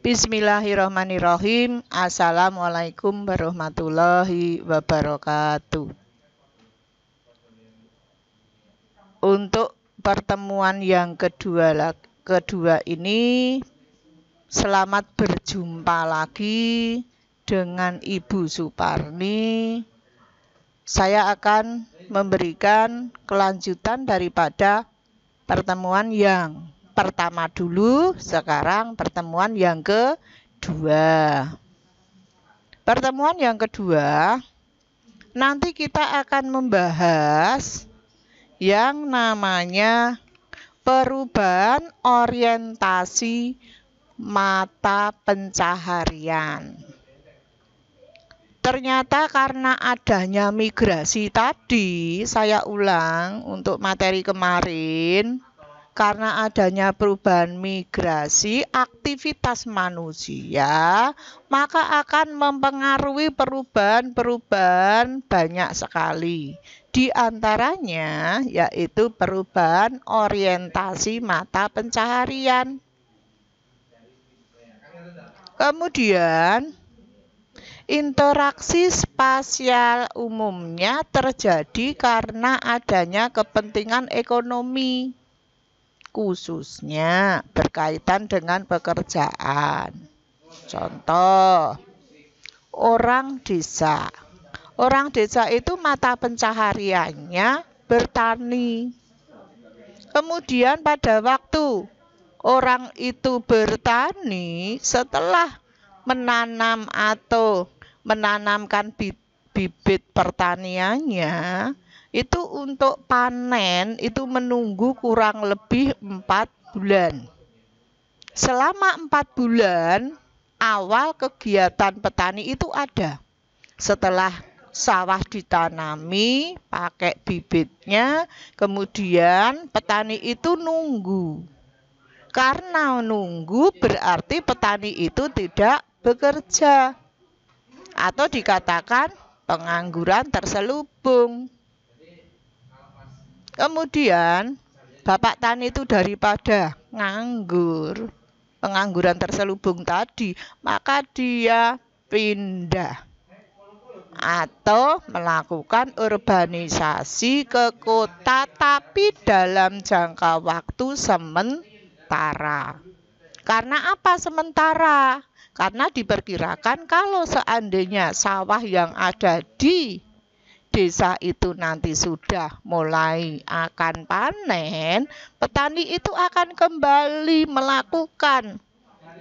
Bismillahirrahmanirrahim. Assalamualaikum warahmatullahi wabarakatuh. Untuk pertemuan yang kedua ini, selamat berjumpa lagi dengan Ibu Suparni. Saya akan memberikan kelanjutan daripada pertemuan yang pertama dulu, sekarang pertemuan yang kedua. Pertemuan yang kedua, nanti kita akan membahas yang namanya perubahan orientasi mata pencaharian. Ternyata karena adanya migrasi tadi, saya ulang untuk materi kemarin, karena adanya perubahan migrasi aktivitas manusia, maka akan mempengaruhi perubahan banyak sekali. Di antaranya yaitu perubahan orientasi mata pencaharian. Kemudian, interaksi spasial umumnya terjadi karena adanya kepentingan ekonomi, khususnya berkaitan dengan pekerjaan. Contoh, orang desa. Orang desa itu mata pencahariannya bertani. Kemudian pada waktu orang itu bertani, setelah menanam atau menanamkan bibit pertaniannya, itu untuk panen itu menunggu kurang lebih 4 bulan. Selama 4 bulan awal kegiatan petani itu ada. Setelah sawah ditanami pakai bibitnya, kemudian petani itu nunggu. Karena nunggu berarti petani itu tidak bekerja, atau dikatakan pengangguran terselubung. Kemudian bapak tani itu daripada nganggur, pengangguran terselubung tadi, maka dia pindah atau melakukan urbanisasi ke kota, tapi dalam jangka waktu sementara. Karena apa sementara? Karena diperkirakan kalau seandainya sawah yang ada di desa itu nanti sudah mulai akan panen, petani itu akan kembali melakukan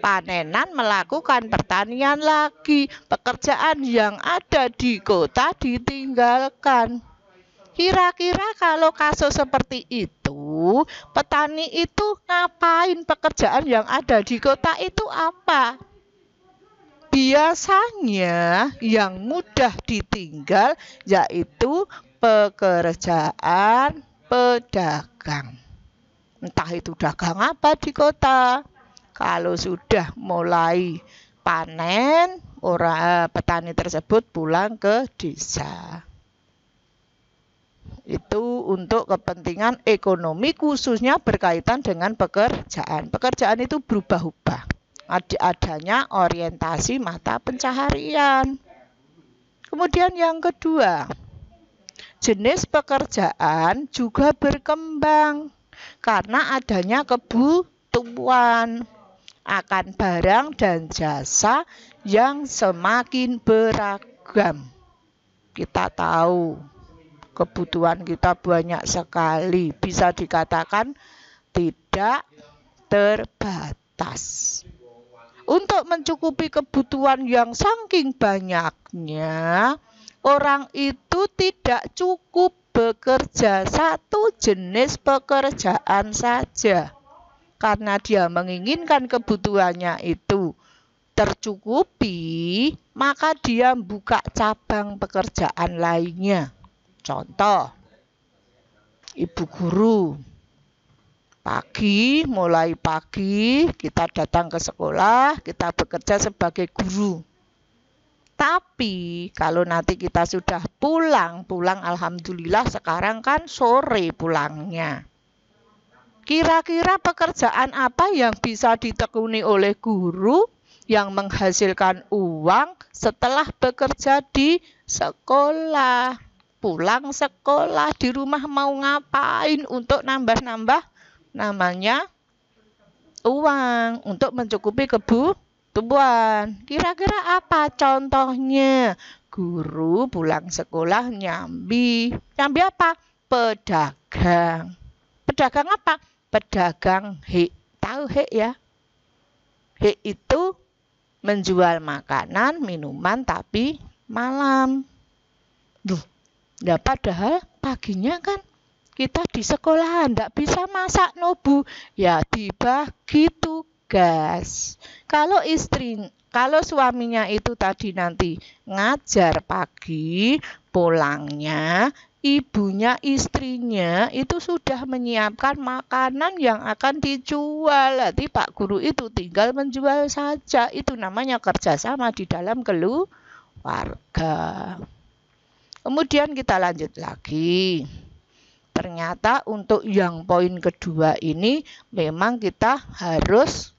panenan, melakukan pertanian lagi. Pekerjaan yang ada di kota ditinggalkan. Kira-kira kalau kasus seperti itu, petani itu ngapain? Pekerjaan yang ada di kota itu apa? Biasanya yang mudah ditinggal yaitu pekerjaan pedagang. Entah itu dagang apa di kota. Kalau sudah mulai panen, petani tersebut pulang ke desa. Itu untuk kepentingan ekonomi, khususnya berkaitan dengan pekerjaan. Pekerjaan itu berubah-ubah. Adanya orientasi mata pencaharian. Kemudian yang kedua, jenis pekerjaan juga berkembang karena adanya kebutuhan akan barang dan jasa yang semakin beragam. Kita tahu kebutuhan kita banyak sekali, bisa dikatakan tidak terbatas. Untuk mencukupi kebutuhan yang saking banyaknya, orang itu tidak cukup bekerja satu jenis pekerjaan saja. Karena dia menginginkan kebutuhannya itu tercukupi, maka dia buka cabang pekerjaan lainnya. Contoh, ibu guru. Mulai pagi kita datang ke sekolah, kita bekerja sebagai guru. Tapi kalau nanti kita sudah pulang alhamdulillah sekarang kan sore pulangnya. Kira-kira pekerjaan apa yang bisa ditekuni oleh guru? yang menghasilkan uang setelah bekerja di sekolah. Pulang sekolah, di rumah mau ngapain untuk nambah-nambah namanya uang untuk mencukupi kebutuhan. Kira-kira apa contohnya? Guru pulang sekolah nyambi. Nyambi apa? Pedagang. Pedagang apa? Pedagang hek. Tahu hek ya? Hek itu menjual makanan, minuman tapi malam. Duh, ya padahal paginya kan kita di sekolahan tidak bisa masak nobu, ya dibagi tugas. Kalau suaminya itu tadi nanti ngajar pagi, pulangnya ibunya istrinya itu sudah menyiapkan makanan yang akan dijual. Nanti Pak Guru itu tinggal menjual saja. Itu namanya kerjasama di dalam keluarga. Kemudian kita lanjut lagi. Ternyata untuk yang poin kedua ini memang kita harus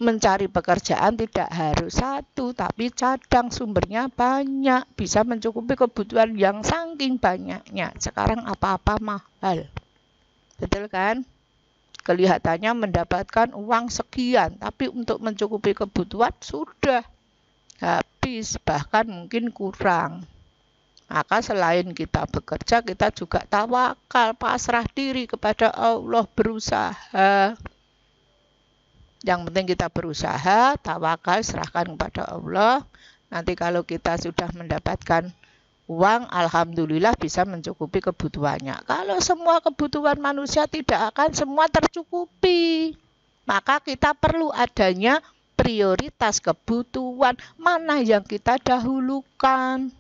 mencari pekerjaan tidak harus satu, tapi cadang sumbernya banyak. Bisa mencukupi kebutuhan yang saking banyaknya. Sekarang apa-apa mahal. Betul kan? Kelihatannya mendapatkan uang sekian, tapi untuk mencukupi kebutuhan sudah habis, bahkan mungkin kurang. Maka selain kita bekerja, kita juga tawakal, pasrah diri kepada Allah, berusaha. Yang penting kita berusaha, tawakal, serahkan kepada Allah. Nanti kalau kita sudah mendapatkan uang, alhamdulillah bisa mencukupi kebutuhannya. Kalau semua kebutuhan manusia tidak akan semua tercukupi. Maka kita perlu adanya prioritas kebutuhan, mana yang kita dahulukan.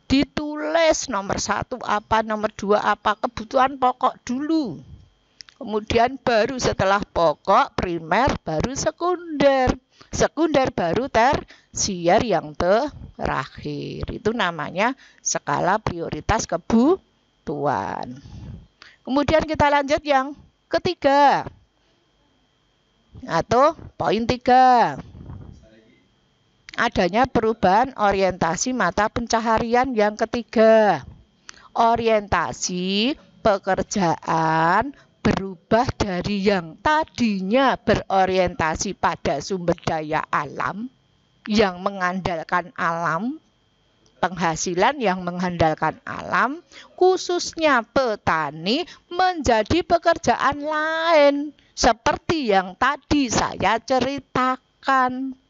Ditulis nomor 1 apa, nomor 2 apa, kebutuhan pokok dulu. Kemudian baru setelah pokok, primer, baru sekunder. Sekunder baru tersier yang terakhir. Itu namanya skala prioritas kebutuhan. Kemudian kita lanjut yang ketiga. Atau poin 3. Adanya perubahan orientasi mata pencaharian yang ketiga. Orientasi pekerjaan berubah dari yang tadinya berorientasi pada sumber daya alam, yang mengandalkan alam, penghasilan yang mengandalkan alam, khususnya petani, menjadi pekerjaan lain. Seperti yang tadi saya ceritakan.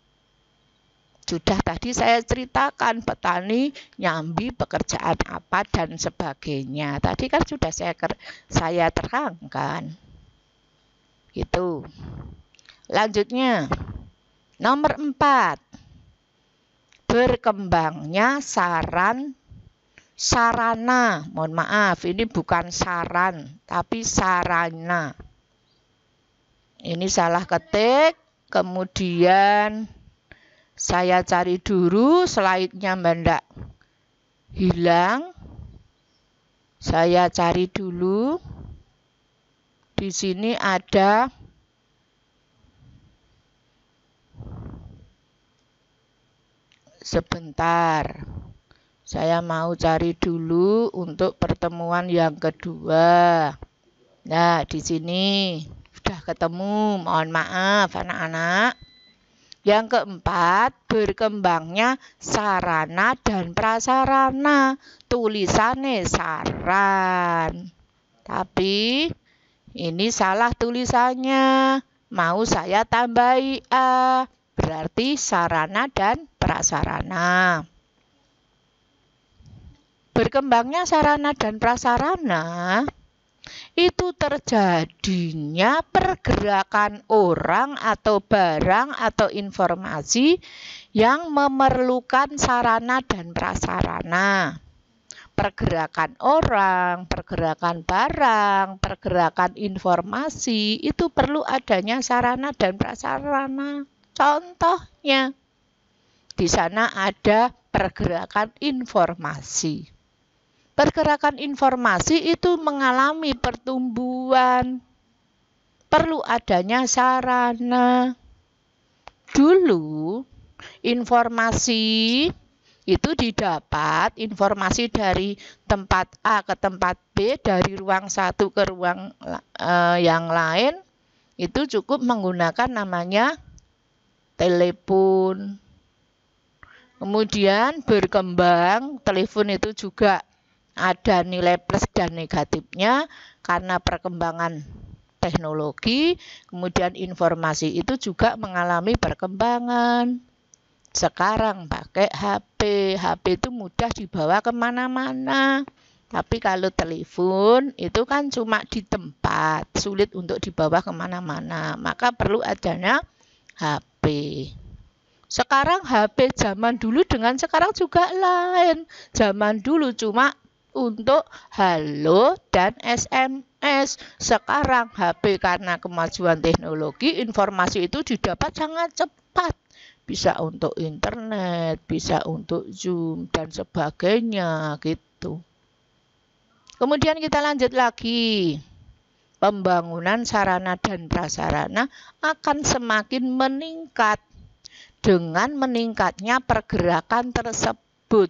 Sudah tadi saya ceritakan petani nyambi pekerjaan apa dan sebagainya. Tadi kan sudah saya terangkan. Gitu. Lanjutnya. Nomor 4. Berkembangnya sarana. Mohon maaf, ini bukan saran, tapi sarana. Ini salah ketik, kemudian saya cari dulu slide-nya mendak hilang. Saya cari dulu. Di sini ada sebentar. Saya mau cari dulu untuk pertemuan yang kedua. Nah, di sini sudah ketemu. Mohon maaf anak-anak. Yang keempat, berkembangnya sarana dan prasarana. Tulisannya saran. Tapi ini salah tulisannya. Mau saya tambahi A. Berarti sarana dan prasarana. Berkembangnya sarana dan prasarana itu terjadinya pergerakan orang atau barang atau informasi yang memerlukan sarana dan prasarana. Pergerakan orang, pergerakan barang, pergerakan informasi itu perlu adanya sarana dan prasarana. Contohnya, di sana ada pergerakan informasi. Pergerakan informasi itu mengalami pertumbuhan. Perlu adanya sarana. Dulu informasi itu didapat, informasi dari tempat A ke tempat B, dari ruang satu ke ruang yang lain, itu cukup menggunakan namanya telepon. Kemudian berkembang, telepon itu juga ada nilai plus dan negatifnya karena perkembangan teknologi, kemudian informasi itu juga mengalami perkembangan. Sekarang pakai HP, HP itu mudah dibawa kemana-mana. Tapi kalau telepon itu kan cuma di tempat, sulit untuk dibawa kemana-mana. Maka perlu adanya HP. Sekarang HP zaman dulu dengan sekarang juga lain. Zaman dulu cuma untuk halo dan SMS. Sekarang HP karena kemajuan teknologi, informasi itu didapat sangat cepat. Bisa untuk internet, bisa untuk Zoom, dan sebagainya gitu. Kemudian kita lanjut lagi. Pembangunan sarana dan prasarana akan semakin meningkat dengan meningkatnya pergerakan tersebut.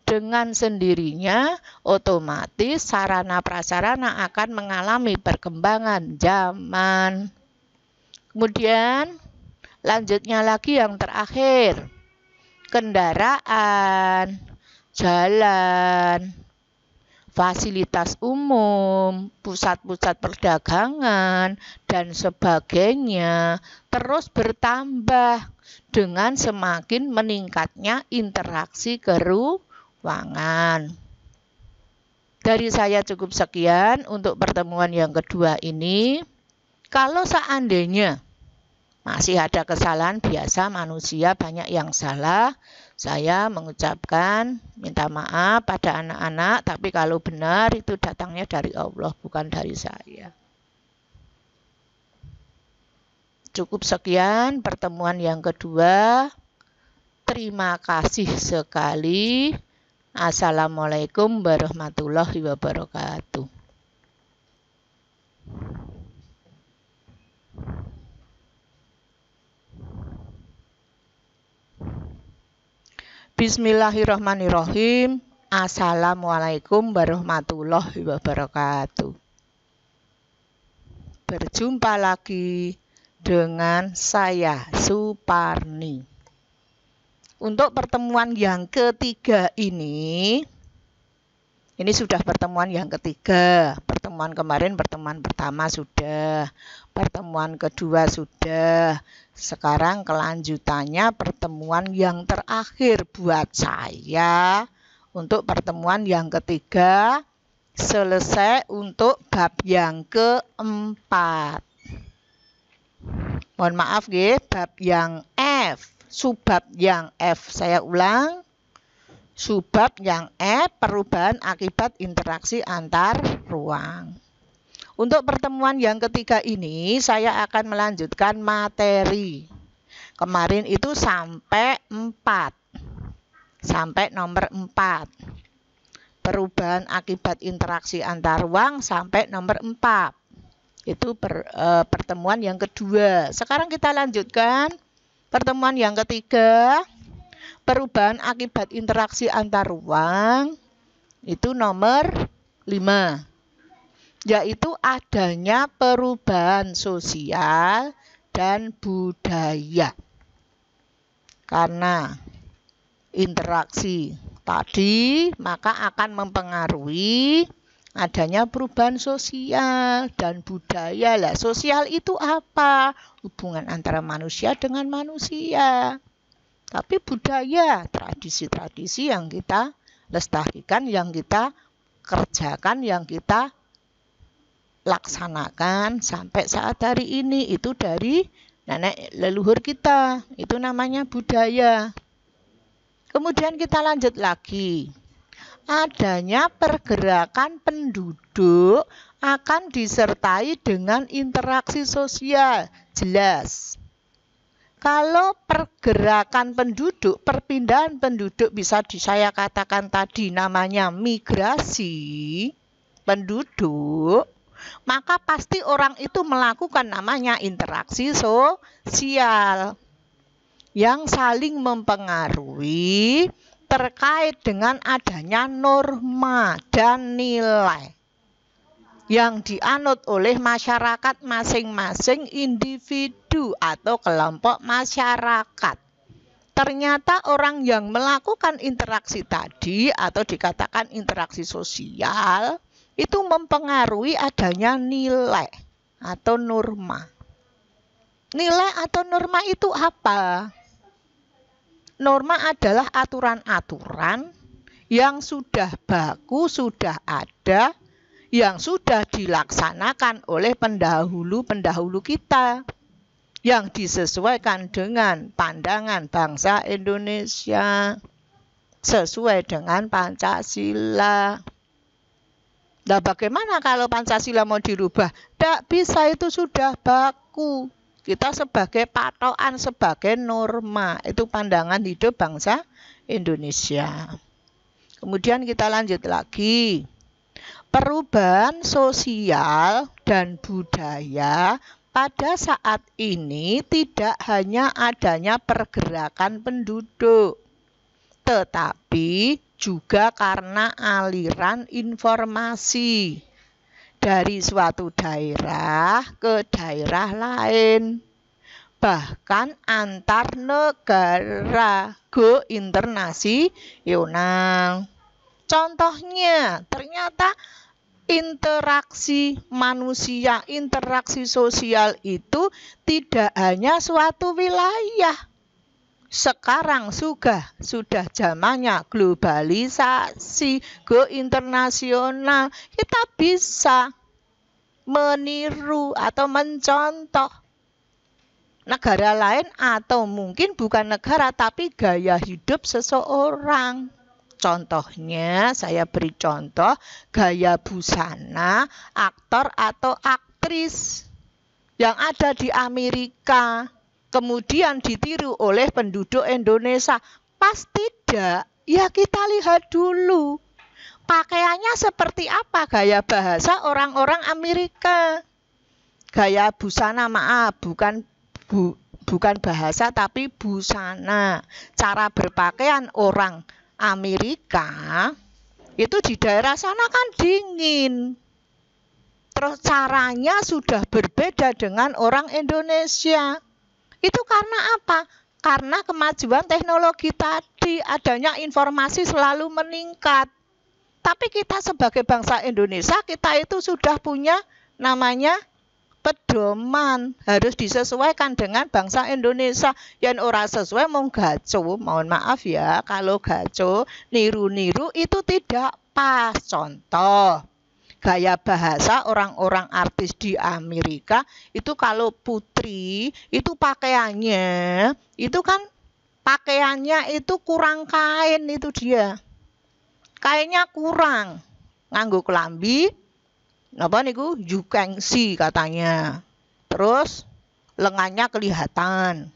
Dengan sendirinya, otomatis sarana prasarana akan mengalami perkembangan zaman. Kemudian, lanjutnya lagi yang terakhir, kendaraan, jalan, fasilitas umum, pusat-pusat perdagangan, dan sebagainya terus bertambah dengan semakin meningkatnya interaksi keruangan. Dari saya cukup sekian untuk pertemuan yang kedua ini. Kalau seandainya masih ada kesalahan, biasa manusia banyak yang salah. Saya mengucapkan minta maaf pada anak-anak, tapi kalau benar itu datangnya dari Allah, bukan dari saya. Cukup sekian pertemuan yang kedua. Terima kasih sekali. Assalamualaikum warahmatullahi wabarakatuh. Bismillahirrahmanirrahim. Assalamualaikum warahmatullahi wabarakatuh. Berjumpa lagi dengan saya, Suparni. Untuk pertemuan yang ketiga ini sudah pertemuan yang ketiga. Pertemuan kemarin, pertemuan pertama sudah. Pertemuan kedua sudah. Sekarang kelanjutannya pertemuan yang terakhir buat saya. Untuk pertemuan yang ketiga, selesai untuk bab yang keempat. Mohon maaf ya, bab yang F, subbab yang F. Saya ulang. Subbab yang F, perubahan akibat interaksi antar ruang. Untuk pertemuan yang ketiga ini, saya akan melanjutkan materi. Kemarin itu sampai 4. Sampai nomor 4. Perubahan akibat interaksi antar ruang sampai nomor 4. Itu pertemuan yang kedua. Sekarang kita lanjutkan pertemuan yang ketiga. Perubahan akibat interaksi antar ruang itu nomor 5, yaitu adanya perubahan sosial dan budaya. Karena interaksi tadi maka akan mempengaruhi adanya perubahan sosial dan budaya. Lah, sosial itu apa? Hubungan antara manusia dengan manusia. Tapi budaya, tradisi-tradisi yang kita lestarikan, yang kita kerjakan, yang kita laksanakan sampai saat hari ini, itu dari nenek leluhur kita. Itu namanya budaya. Kemudian kita lanjut lagi. Adanya pergerakan penduduk akan disertai dengan interaksi sosial. Jelas. Kalau pergerakan penduduk, perpindahan penduduk bisa saya katakan tadi namanya migrasi penduduk, maka pasti orang itu melakukan namanya interaksi sosial. yang saling mempengaruhi terkait dengan adanya norma dan nilai yang dianut oleh masyarakat masing-masing individu atau kelompok masyarakat. Ternyata orang yang melakukan interaksi tadi atau dikatakan interaksi sosial itu mempengaruhi adanya nilai atau norma. Nilai atau norma itu apa? Norma adalah aturan-aturan yang sudah baku, sudah ada, yang sudah dilaksanakan oleh pendahulu-pendahulu kita, yang disesuaikan dengan pandangan bangsa Indonesia, sesuai dengan Pancasila. Nah, bagaimana kalau Pancasila mau dirubah? Tidak bisa, itu sudah baku. Kita sebagai patokan, sebagai norma, itu pandangan hidup bangsa Indonesia. Kemudian kita lanjut lagi. Perubahan sosial dan budaya pada saat ini tidak hanya adanya pergerakan penduduk, tetapi juga karena aliran informasi dari suatu daerah ke daerah lain, bahkan antar negara, go internasional. Contohnya, ternyata interaksi manusia, interaksi sosial itu tidak hanya suatu wilayah. Sekarang sudah zamannya globalisasi, go internasional. Kita bisa meniru atau mencontoh negara lain atau mungkin bukan negara tapi gaya hidup seseorang. Contohnya, saya beri contoh gaya busana aktor atau aktris yang ada di Amerika, kemudian ditiru oleh penduduk Indonesia. Pas tidak, ya kita lihat dulu pakaiannya seperti apa, gaya bahasa orang-orang Amerika. Gaya busana, maaf, bukan bahasa tapi busana. Cara berpakaian orang Amerika itu di daerah sana kan dingin. Terus caranya sudah berbeda dengan orang Indonesia. Itu karena apa? Karena kemajuan teknologi tadi, adanya informasi selalu meningkat. Tapi kita sebagai bangsa Indonesia, kita itu sudah punya namanya pedoman, harus disesuaikan dengan bangsa Indonesia. Yang ora sesuai mau gaco, mohon maaf ya, kalau gaco niru-niru itu tidak pas. Contoh, gaya bahasa orang-orang artis di Amerika itu kalau putri itu pakaiannya itu kan pakaiannya itu kurang kain, itu dia kainnya kurang, nganggo kelambi apa niku jukengsi katanya. Terus lengannya kelihatan.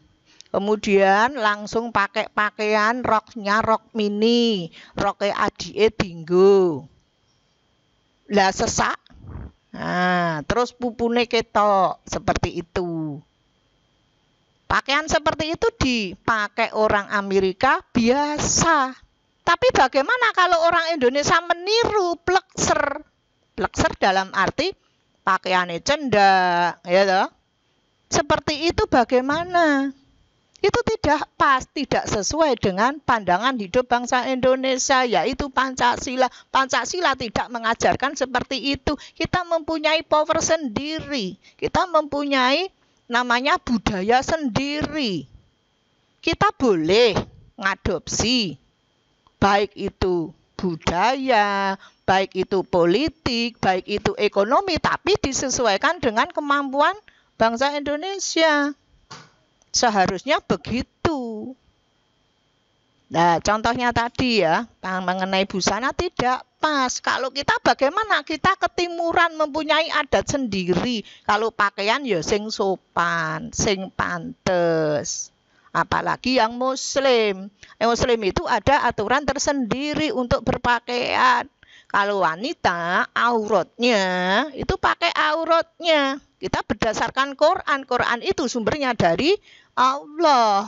Kemudian langsung pakai pakaian roknya rok mini, roknya adike dinggo. Lah sesak. Nah, terus pupune ketok, seperti itu. Pakaian seperti itu dipakai orang Amerika biasa. Tapi bagaimana kalau orang Indonesia meniru plekser? Plekser dalam arti pakaiannya cendak, ya toh? Seperti itu bagaimana? Itu tidak pas, tidak sesuai dengan pandangan hidup bangsa Indonesia, yaitu Pancasila. Pancasila tidak mengajarkan seperti itu. Kita mempunyai power sendiri. Kita mempunyai namanya budaya sendiri. Kita boleh ngadopsi, baik itu budaya, baik itu politik, baik itu ekonomi, tapi disesuaikan dengan kemampuan bangsa Indonesia. Seharusnya begitu. Nah, contohnya tadi ya, mengenai busana tidak pas. Kalau kita bagaimana? Kita ketimuran mempunyai adat sendiri. Kalau pakaian ya sing sopan, sing pantes. Apalagi yang muslim. Yang muslim itu ada aturan tersendiri untuk berpakaian. Kalau wanita, auratnya itu pakai auratnya. Kita berdasarkan Quran. Quran itu sumbernya dari Allah.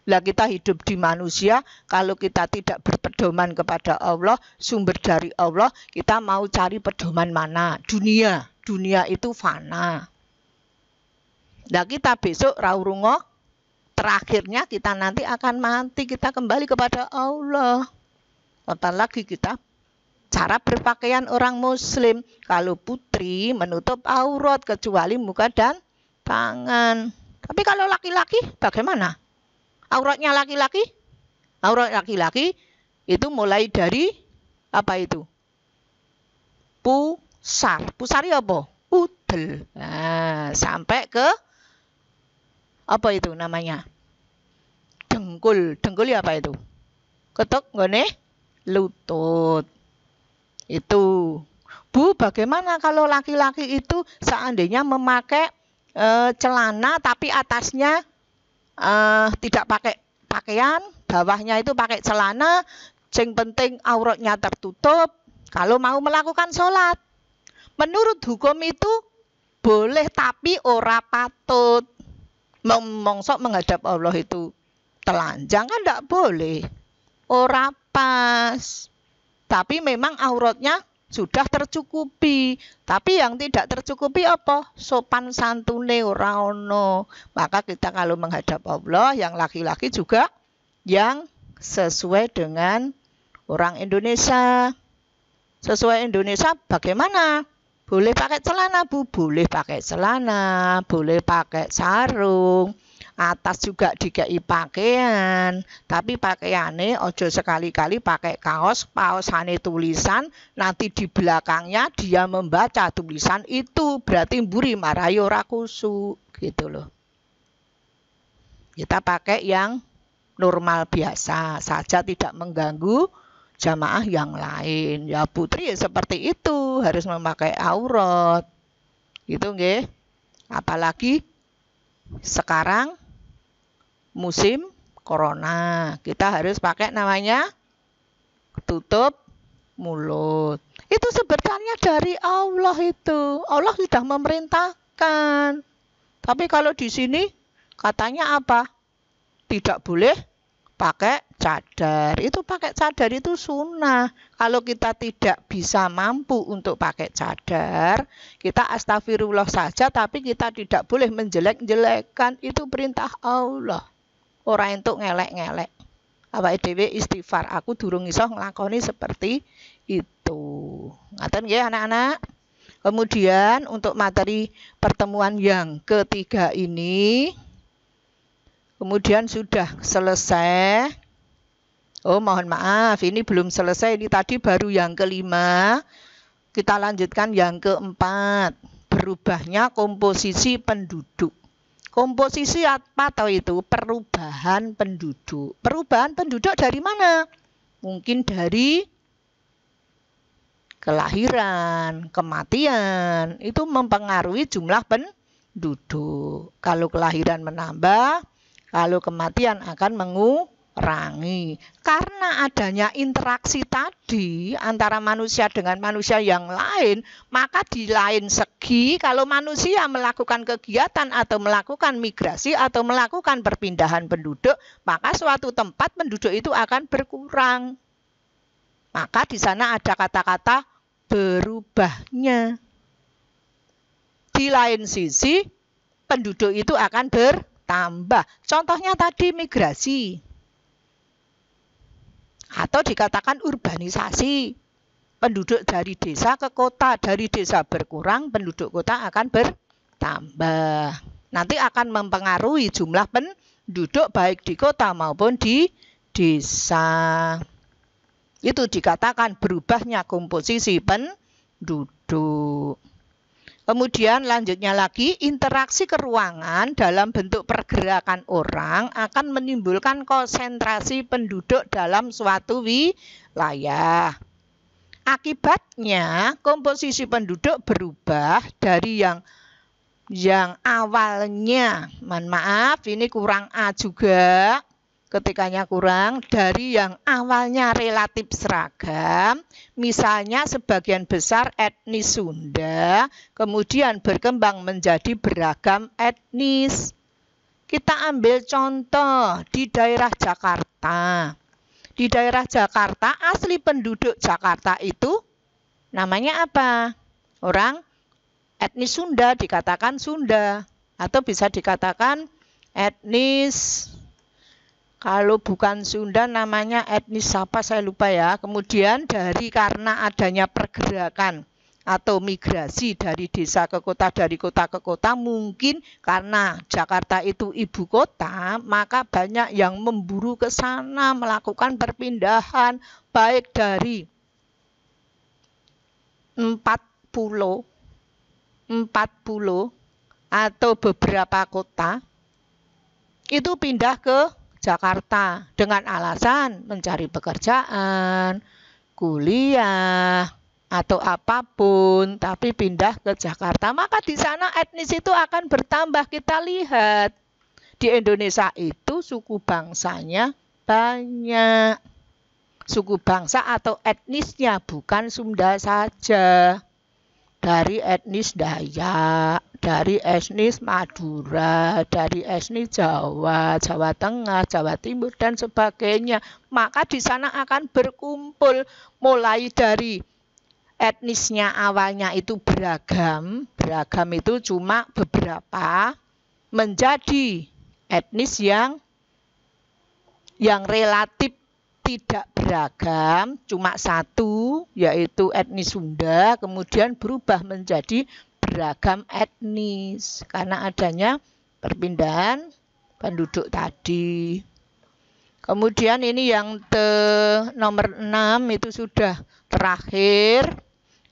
Lah kita hidup di manusia, kalau kita tidak berpedoman kepada Allah, sumber dari Allah, kita mau cari pedoman mana? Dunia. Dunia itu fana. Nah kita besok raurungo, terakhirnya kita nanti akan mati, kita kembali kepada Allah. Apalagi kita cara berpakaian orang muslim, kalau putri menutup aurat kecuali muka dan tangan. Tapi kalau laki-laki bagaimana? Auratnya laki-laki? Aurat laki-laki itu mulai dari apa itu? Pusar. Pusari apa? Udel. Nah, sampai ke apa itu namanya? Dengkul. Dengkul apa itu? Ketuk nggone lutut. Itu. Bu, bagaimana kalau laki-laki itu seandainya memakai celana tapi atasnya tidak pakai pakaian, bawahnya itu pakai celana, yang penting auratnya tertutup. Kalau mau melakukan sholat, menurut hukum itu boleh tapi ora patut. Mongsok menghadap Allah itu telanjang kan tidak boleh, ora pas. Tapi memang auratnya sudah tercukupi. Tapi yang tidak tercukupi apa? Sopan santune ora ono. Maka kita kalau menghadap Allah, yang laki-laki juga yang sesuai dengan orang Indonesia. Sesuai Indonesia bagaimana? Boleh pakai celana, Bu. Boleh pakai celana, boleh pakai sarung. Atas juga dikai pakaian, tapi pakaiannya ojo sekali-kali pakai kaos paosane tulisan, nanti di belakangnya dia membaca tulisan itu, berarti mburi marahi ora kusuk gitu loh. Kita pakai yang normal biasa saja, tidak mengganggu jamaah yang lain. Ya putri ya seperti itu, harus memakai aurat gitu nggih. Apalagi sekarang musim corona, kita harus pakai namanya tutup mulut. Itu sebenarnya dari Allah itu. Allah sudah memerintahkan. Tapi kalau di sini katanya apa? Tidak boleh pakai cadar. Itu pakai cadar itu sunnah. Kalau kita tidak bisa mampu untuk pakai cadar, kita astagfirullah saja, tapi kita tidak boleh menjelek-jelekkan. Itu perintah Allah. Ora entuk ngelek-ngelek. Awake dhewe istighfar, aku durung iso nglakoni seperti itu. Ngaten nggih anak-anak. Kemudian untuk materi pertemuan yang ketiga ini kemudian sudah selesai. Oh, mohon maaf, ini belum selesai. Ini tadi baru yang kelima. Kita lanjutkan yang keempat. Berubahnya komposisi penduduk. Komposisi apa tahu itu? Perubahan penduduk. Perubahan penduduk dari mana? Mungkin dari kelahiran, kematian. Itu mempengaruhi jumlah penduduk. Kalau kelahiran menambah, kalau kematian akan mengurangi. Karena adanya interaksi tadi antara manusia dengan manusia yang lain, maka di lain segi kalau manusia melakukan kegiatan atau melakukan migrasi atau melakukan perpindahan penduduk, maka suatu tempat penduduk itu akan berkurang. Maka di sana ada kata-kata berubahnya. Di lain sisi penduduk itu akan bertambah. Contohnya tadi migrasi. Atau dikatakan urbanisasi. Penduduk dari desa ke kota, dari desa berkurang, penduduk kota akan bertambah. Nanti akan mempengaruhi jumlah penduduk baik di kota maupun di desa. Itu dikatakan berubahnya komposisi penduduk. Kemudian lanjutnya lagi, interaksi keruangan dalam bentuk pergerakan orang akan menimbulkan konsentrasi penduduk dalam suatu wilayah. Akibatnya komposisi penduduk berubah dari yang awalnya, mohon maaf ini kurang A juga, ketikanya kurang, dari yang awalnya relatif seragam, misalnya sebagian besar etnis Sunda, kemudian berkembang menjadi beragam etnis. Kita ambil contoh di daerah Jakarta. Di daerah Jakarta, asli penduduk Jakarta itu namanya apa? Orang etnis Sunda, dikatakan Sunda. Atau bisa dikatakan etnis, kalau bukan Sunda namanya etnis apa saya lupa ya. Kemudian karena adanya pergerakan atau migrasi dari desa ke kota, dari kota ke kota, mungkin karena Jakarta itu ibu kota, maka banyak yang memburu ke sana, melakukan perpindahan, baik dari 40 atau beberapa kota, itu pindah ke Jakarta dengan alasan mencari pekerjaan, kuliah, atau apapun, tapi pindah ke Jakarta. Maka di sana etnis itu akan bertambah. Kita lihat di Indonesia itu suku bangsanya banyak. Suku bangsa atau etnisnya bukan Sunda saja. Dari etnis Dayak, dari etnis Madura, dari etnis Jawa, Jawa Tengah, Jawa Timur, dan sebagainya. Maka di sana akan berkumpul mulai dari etnisnya awalnya itu beragam itu cuma beberapa, menjadi etnis yang relatif tidak beragam, cuma satu, yaitu etnis Sunda, kemudian berubah menjadi beragam etnis karena adanya perpindahan penduduk tadi. Kemudian ini yang nomor 6 itu sudah terakhir.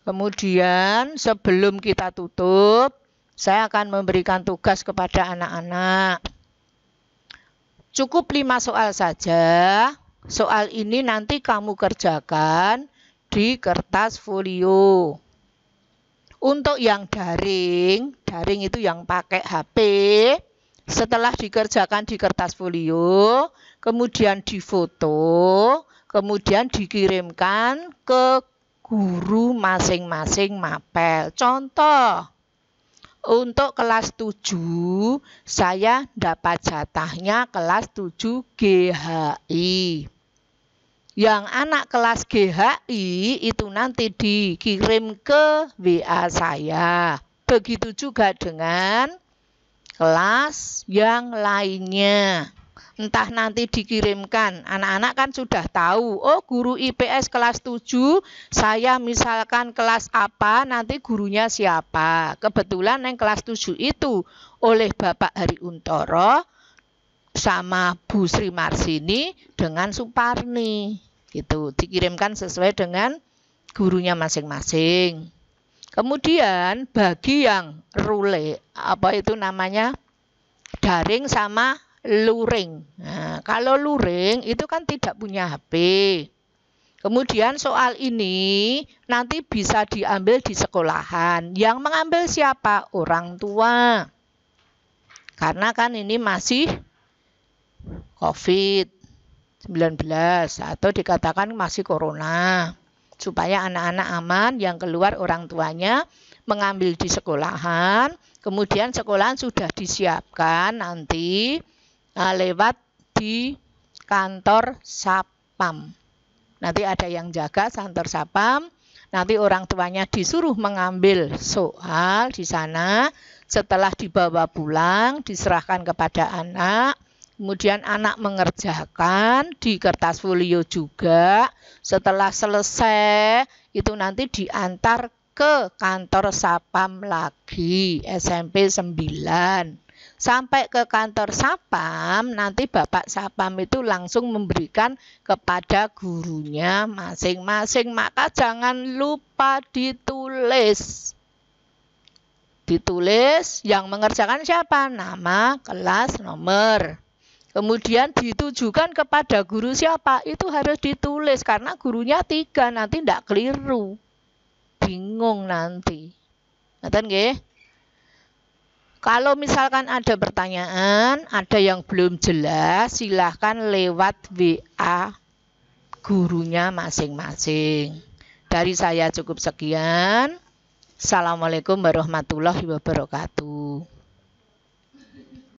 Kemudian sebelum kita tutup, saya akan memberikan tugas kepada anak-anak. Cukup 5 soal saja. Soal ini nanti kamu kerjakan di kertas folio. Untuk yang daring itu yang pakai HP, setelah dikerjakan di kertas folio, kemudian difoto, kemudian dikirimkan ke guru masing-masing mapel. Contoh, untuk kelas 7, saya dapat jatahnya kelas 7 GHI. Yang anak kelas GHI itu nanti dikirim ke WA saya. Begitu juga dengan kelas yang lainnya. Entah nanti dikirimkan, anak-anak kan sudah tahu, oh guru IPS kelas 7, saya misalkan kelas apa, nanti gurunya siapa. Kebetulan yang kelas 7 itu oleh Bapak Hari Untoro sama Bu Sri Marsini dengan Suparni. Gitu, dikirimkan sesuai dengan gurunya masing-masing. Kemudian bagi yang daring sama luring. Nah, kalau luring itu kan tidak punya HP. Kemudian soal ini nanti bisa diambil di sekolahan. Yang mengambil siapa? Orang tua. Karena kan ini masih COVID-19 atau dikatakan masih corona. Supaya anak-anak aman, yang keluar orang tuanya mengambil di sekolahan. Kemudian sekolahan sudah disiapkan nanti lewat di kantor Sapam. Nanti ada yang jaga kantor Sapam. Nanti orang tuanya disuruh mengambil soal di sana. Setelah dibawa pulang, diserahkan kepada anak. Kemudian anak mengerjakan di kertas folio juga. Setelah selesai, itu nanti diantar ke kantor Sapam lagi, SMP 9. Sampai ke kantor Sapam, nanti Bapak Sapam itu langsung memberikan kepada gurunya masing-masing. Maka jangan lupa ditulis. Ditulis yang mengerjakan siapa? Nama, kelas, nomor. Kemudian ditujukan kepada guru siapa? Itu harus ditulis karena gurunya 3, nanti tidak keliru. Bingung nanti. Ngerti nggih? Kalau misalkan ada pertanyaan, ada yang belum jelas, silahkan lewat WA gurunya masing-masing. Dari saya cukup sekian. Assalamualaikum warahmatullahi wabarakatuh.